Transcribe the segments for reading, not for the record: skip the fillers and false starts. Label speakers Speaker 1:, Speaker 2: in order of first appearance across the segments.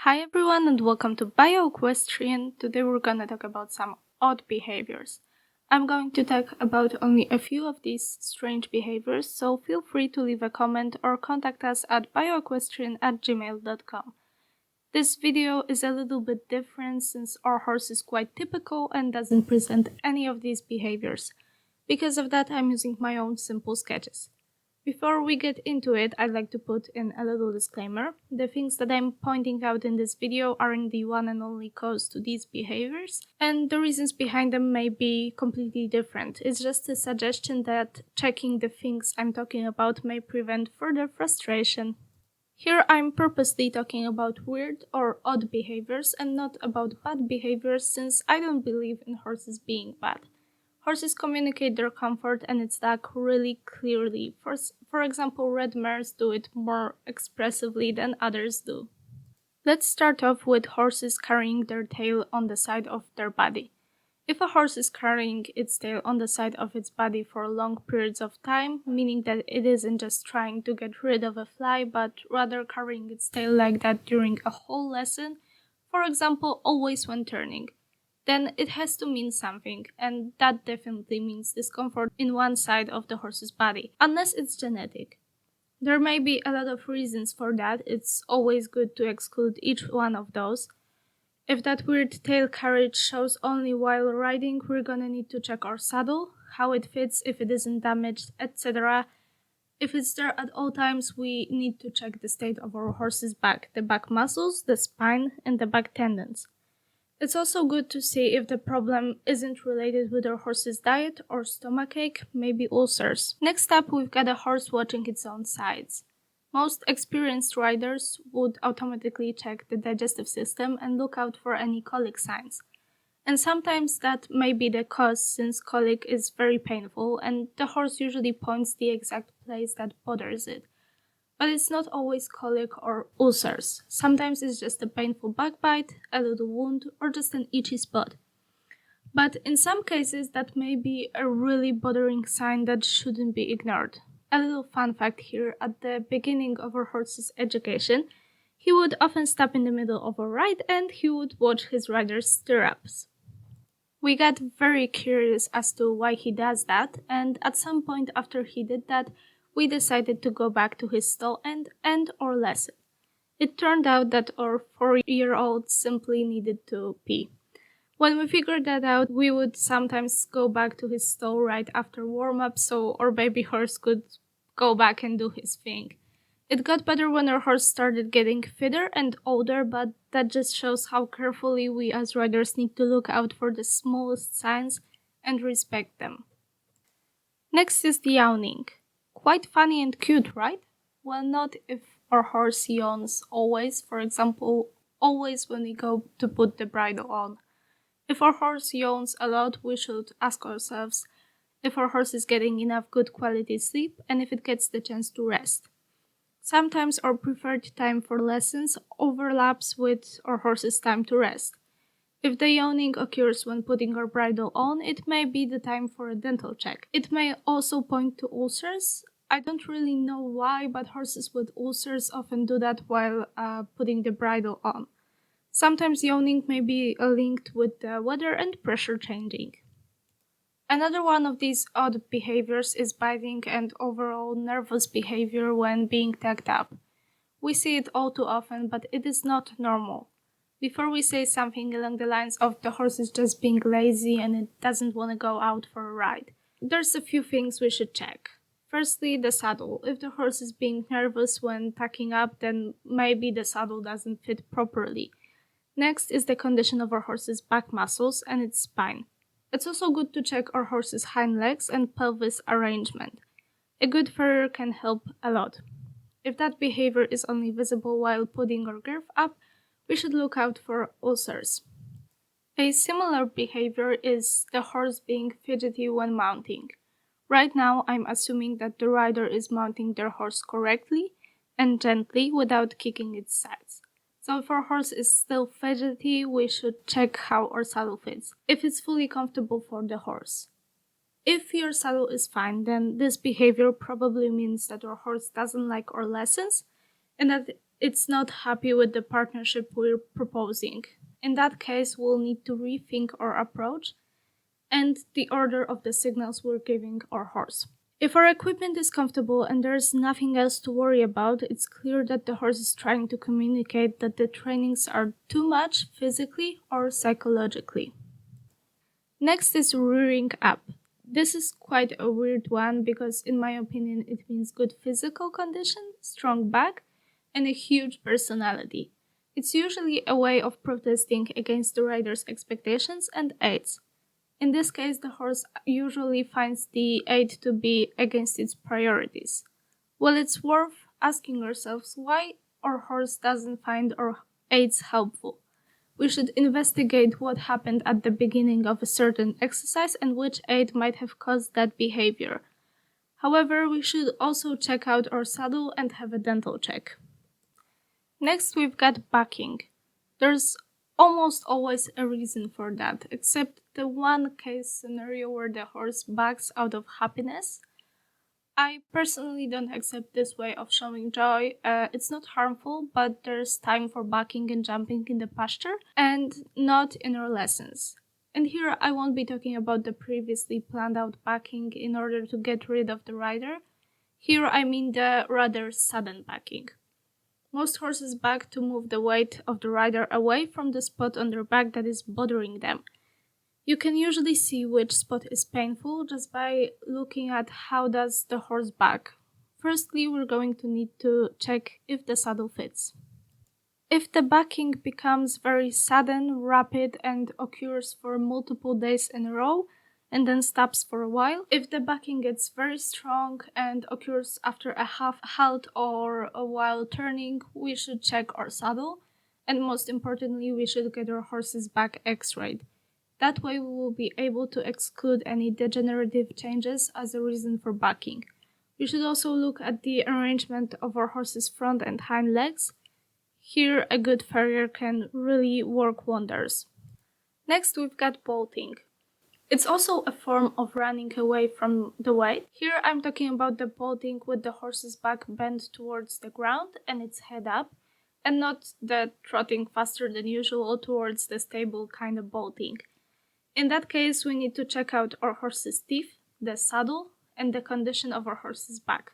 Speaker 1: Hi everyone and welcome to bioequestrian. Today we're gonna talk about some odd behaviors. I'm going to talk about only a few of these strange behaviors, so feel free to leave a comment or contact us at bioequestrian@gmail.com. This video is a little bit different since our horse is quite typical and doesn't present any of these behaviors. Because of that, I'm using my own simple sketches. Before we get into it, I'd like to put in a little disclaimer. The things that I'm pointing out in this video aren't the one and only cause to these behaviors, and the reasons behind them may be completely different. It's just a suggestion that checking the things I'm talking about may prevent further frustration. Here I'm purposely talking about weird or odd behaviors and not about bad behaviors, since I don't believe in horses being bad. Horses communicate their comfort and its lack really clearly. For example, red mares do it more expressively than others do. Let's start off with horses carrying their tail on the side of their body. If a horse is carrying its tail on the side of its body for long periods of time, meaning that it isn't just trying to get rid of a fly, but rather carrying its tail like that during a whole lesson, for example, always when turning, then it has to mean something, and that definitely means discomfort in one side of the horse's body, unless it's genetic. There may be a lot of reasons for that. It's always good to exclude each one of those. If that weird tail carriage shows only while riding, we're gonna need to check our saddle, how it fits, if it isn't damaged, etc. If it's there at all times, we need to check the state of our horse's back, the back muscles, the spine, and the back tendons. It's also good to see if the problem isn't related with our horse's diet or stomachache, maybe ulcers. Next up, we've got a horse watching its own sides. Most experienced riders would automatically check the digestive system and look out for any colic signs. And sometimes that may be the cause, since colic is very painful and the horse usually points the exact place that bothers it. But it's not always colic or ulcers. Sometimes it's just a painful backbite, a little wound, or just an itchy spot. But in some cases, that may be a really bothering sign that shouldn't be ignored. A little fun fact here: at the beginning of our horse's education, he would often stop in the middle of a ride and he would watch his rider's stirrups. We got very curious as to why he does that, and at some point after he did that, we decided to go back to his stall and end our lesson. It turned out that our 4-year-old simply needed to pee. When we figured that out, we would sometimes go back to his stall right after warm-up so our baby horse could go back and do his thing. It got better when our horse started getting fitter and older, but that just shows how carefully we as riders need to look out for the smallest signs and respect them. Next is the yawning. Quite funny and cute, right? Well, not if our horse yawns always, for example, always when we go to put the bridle on. If our horse yawns a lot, we should ask ourselves if our horse is getting enough good quality sleep and if it gets the chance to rest. Sometimes our preferred time for lessons overlaps with our horse's time to rest. If the yawning occurs when putting our bridle on, it may be the time for a dental check. It may also point to ulcers. I don't really know why, but horses with ulcers often do that while putting the bridle on. Sometimes yawning may be linked with the weather and pressure changing. Another one of these odd behaviors is biting and overall nervous behavior when being tacked up. We see it all too often, but it is not normal. Before we say something along the lines of the horse is just being lazy and it doesn't want to go out for a ride, there's a few things we should check. Firstly, the saddle. If the horse is being nervous when tacking up, then maybe the saddle doesn't fit properly. Next is the condition of our horse's back muscles and its spine. It's also good to check our horse's hind legs and pelvis arrangement. A good farrier can help a lot. If that behavior is only visible while putting our girth up, we should look out for ulcers. A similar behavior is the horse being fidgety when mounting. Right now, I'm assuming that the rider is mounting their horse correctly and gently without kicking its sides. So if our horse is still fidgety, we should check how our saddle fits, if it's fully comfortable for the horse. If your saddle is fine, then this behavior probably means that our horse doesn't like our lessons and that it's not happy with the partnership we're proposing. In that case, we'll need to rethink our approach and the order of the signals we're giving our horse. If our equipment is comfortable and there's nothing else to worry about, it's clear that the horse is trying to communicate that the trainings are too much physically or psychologically. Next is rearing up. This is quite a weird one because in my opinion it means good physical condition, strong back, and a huge personality. It's usually a way of protesting against the rider's expectations and aids. In this case, the horse usually finds the aid to be against its priorities. Well, it's worth asking ourselves why our horse doesn't find our aids helpful. We should investigate what happened at the beginning of a certain exercise and which aid might have caused that behavior. However, we should also check out our saddle and have a dental check. Next, we've got backing. There's almost always a reason for that, except the one case scenario where the horse backs out of happiness. I personally don't accept this way of showing joy. It's not harmful, but there's time for backing and jumping in the pasture, and not in our lessons. And here I won't be talking about the previously planned out backing in order to get rid of the rider. Here I mean the rather sudden backing. Most horses back to move the weight of the rider away from the spot on their back that is bothering them. You can usually see which spot is painful just by looking at how does the horse back. Firstly, we're going to need to check if the saddle fits. If the backing becomes very sudden, rapid, and occurs for multiple days in a row, and then stops for a while. If the backing gets very strong and occurs after a half halt or a while turning, we should check our saddle, and most importantly, we should get our horse's back x-rayed. That way we will be able to exclude any degenerative changes as a reason for backing. We should also look at the arrangement of our horse's front and hind legs. Here a good farrier can really work wonders. Next we've got bolting. It's also a form of running away from the weight. Here I'm talking about the bolting with the horse's back bent towards the ground and its head up, and not the trotting faster than usual towards the stable kind of bolting. In that case, we need to check out our horse's teeth, the saddle, and the condition of our horse's back.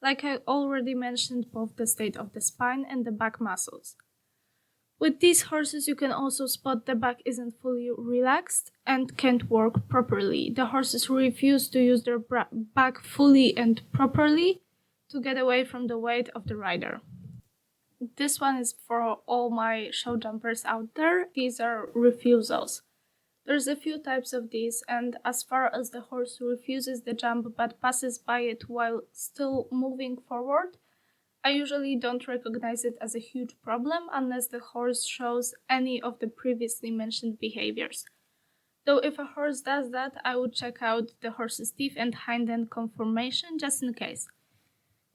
Speaker 1: Like I already mentioned, both the state of the spine and the back muscles. With these horses, you can also spot the back isn't fully relaxed and can't work properly. The horses refuse to use their back fully and properly to get away from the weight of the rider. This one is for all my show jumpers out there. These are refusals. There's a few types of these, and as far as the horse refuses the jump but passes by it while still moving forward, I usually don't recognize it as a huge problem unless the horse shows any of the previously mentioned behaviors. Though if a horse does that, I would check out the horse's teeth and hind end conformation just in case.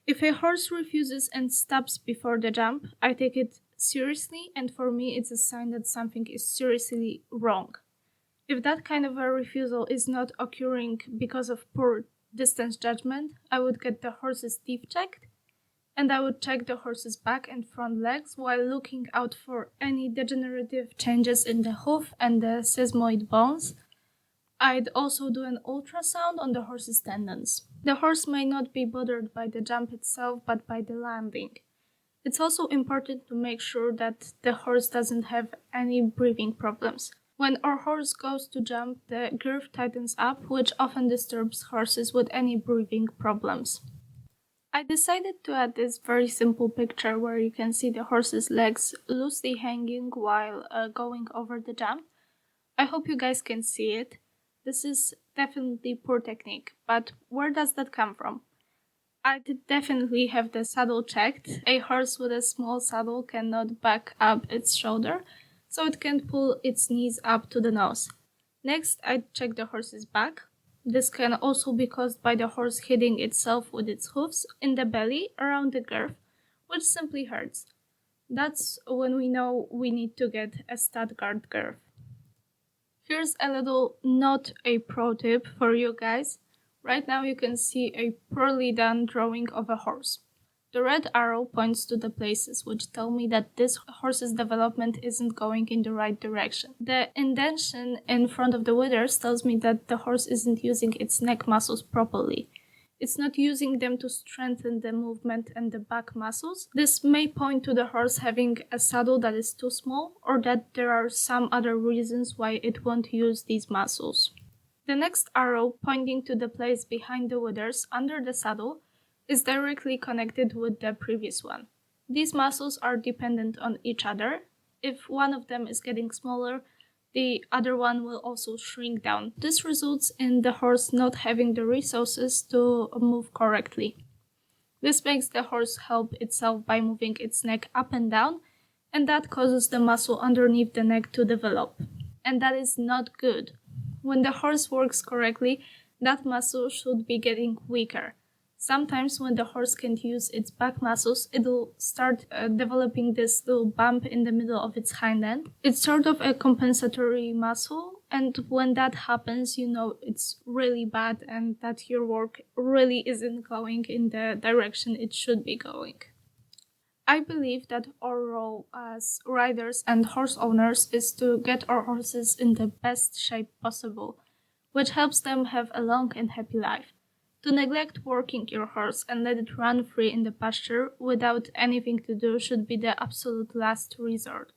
Speaker 1: If a horse refuses and stops before the jump, I take it seriously, and for me it's a sign that something is seriously wrong. If that kind of a refusal is not occurring because of poor distance judgment, I would get the horse's teeth checked, and I would check the horse's back and front legs while looking out for any degenerative changes in the hoof and the sesamoid bones. I'd also do an ultrasound on the horse's tendons. The horse may not be bothered by the jump itself, but by the landing. It's also important to make sure that the horse doesn't have any breathing problems. When our horse goes to jump, the girth tightens up, which often disturbs horses with any breathing problems. I decided to add this very simple picture where you can see the horse's legs loosely hanging while going over the jump. I hope you guys can see it. This is definitely poor technique, but where does that come from? I'd definitely have the saddle checked. A horse with a small saddle cannot back up its shoulder, so it can pull its knees up to the nose. Next, I'd check the horse's back. This can also be caused by the horse hitting itself with its hoofs in the belly around the girth, which simply hurts. That's when we know we need to get a stud guard girth. Here's a little not a pro tip for you guys. Right now you can see a poorly done drawing of a horse. The red arrow points to the places which tell me that this horse's development isn't going in the right direction. The indentation in front of the withers tells me that the horse isn't using its neck muscles properly. It's not using them to strengthen the movement and the back muscles. This may point to the horse having a saddle that is too small, or that there are some other reasons why it won't use these muscles. The next arrow, pointing to the place behind the withers under the saddle, is directly connected with the previous one. These muscles are dependent on each other. If one of them is getting smaller, the other one will also shrink down. This results in the horse not having the resources to move correctly. This makes the horse help itself by moving its neck up and down, and that causes the muscle underneath the neck to develop. And that is not good. When the horse works correctly, that muscle should be getting weaker. Sometimes when the horse can't use its back muscles, it'll start developing this little bump in the middle of its hind end. It's sort of a compensatory muscle, and when that happens, you know it's really bad and that your work really isn't going in the direction it should be going. I believe that our role as riders and horse owners is to get our horses in the best shape possible, which helps them have a long and happy life. To neglect working your horse and let it run free in the pasture without anything to do should be the absolute last resort.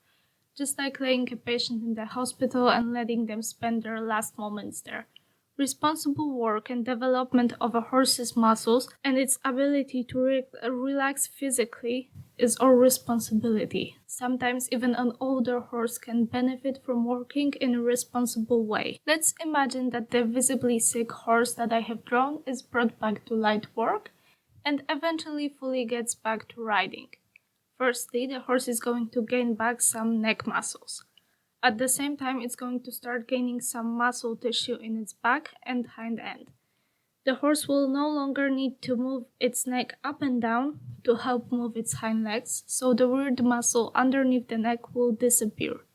Speaker 1: Just like laying a patient in the hospital and letting them spend their last moments there. Responsible work and development of a horse's muscles and its ability to relax physically is our responsibility. Sometimes even an older horse can benefit from working in a responsible way. Let's imagine that the visibly sick horse that I have drawn is brought back to light work and eventually fully gets back to riding. Firstly, the horse is going to gain back some neck muscles. At the same time, it's going to start gaining some muscle tissue in its back and hind end. The horse will no longer need to move its neck up and down to help move its hind legs, so the weird muscle underneath the neck will disappear.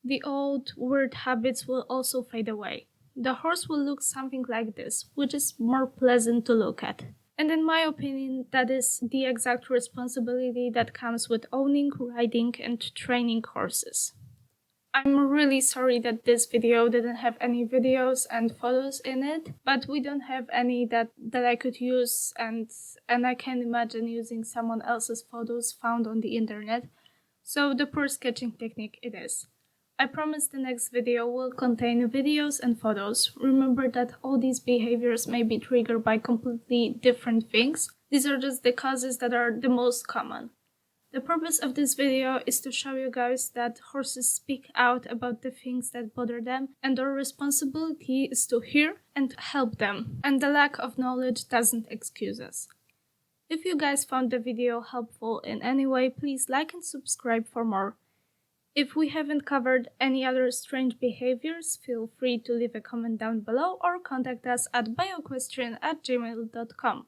Speaker 1: The old, weird habits will also fade away. The horse will look something like this, which is more pleasant to look at. And in my opinion, that is the exact responsibility that comes with owning, riding, and training horses. I'm really sorry that this video didn't have any videos and photos in it, but we don't have any that I could use, and I can't imagine using someone else's photos found on the internet, so the poor sketching technique it is. I promise the next video will contain videos and photos. Remember that all these behaviors may be triggered by completely different things. These are just the causes that are the most common. The purpose of this video is to show you guys that horses speak out about the things that bother them, and our responsibility is to hear and help them, and the lack of knowledge doesn't excuse us. If you guys found the video helpful in any way, please like and subscribe for more. If we haven't covered any other strange behaviors, feel free to leave a comment down below or contact us at bioequestrian@gmail.com.